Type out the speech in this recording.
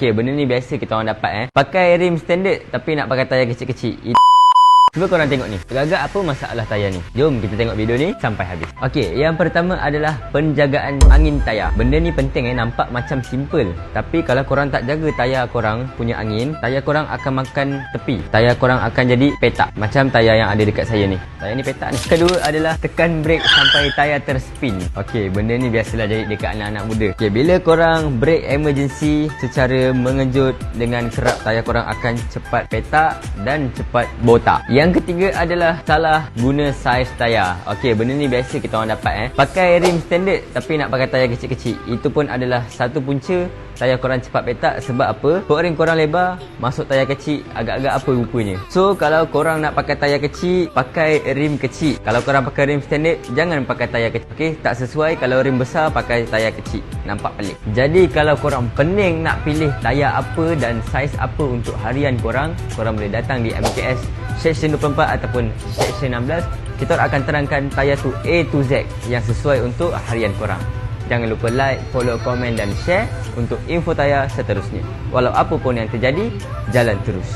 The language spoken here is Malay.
Okey, benda ni biasa kita orang dapat Pakai rim standard tapi nak pakai tayar kecil-kecil. Cuba korang tengok ni, agak-agak apa masalah tayar ni? Jom kita tengok video ni sampai habis. Okey, yang pertama adalah penjagaan angin tayar. Benda ni penting nampak macam simple. Tapi kalau korang tak jaga tayar korang punya angin, tayar korang akan makan tepi. Tayar korang akan jadi petak. Macam tayar yang ada dekat saya ni. Tayar ni petak ni. Kedua adalah tekan brake sampai tayar terspin. Okey, benda ni biasalah jadi dekat anak-anak muda. Okey, bila korang brake emergency secara mengejut dengan kerap, tayar korang akan cepat petak dan cepat botak. Yang ketiga adalah salah guna saiz tayar. Okey, benda ni biasa kita orang dapat Pakai rim standard tapi nak pakai tayar kecil-kecil. Itu pun adalah satu punca tayar korang cepat petak. Sebab apa? Port rim korang lebar, masuk tayar kecil, agak-agak apa rupanya. So, kalau korang nak pakai tayar kecil, pakai rim kecil. Kalau korang pakai rim standard, jangan pakai tayar kecil. Okey, tak sesuai. Kalau rim besar, pakai tayar kecil. Nampak pelik. Jadi, kalau korang pening nak pilih tayar apa dan saiz apa untuk harian korang, korang boleh datang di MKS Section 24 ataupun Section 16. Kita akan terangkan tayar tu A to Z yang sesuai untuk harian korang. Jangan lupa like, follow, komen dan share untuk info tayar seterusnya. Walau apa pun yang terjadi, jalan terus.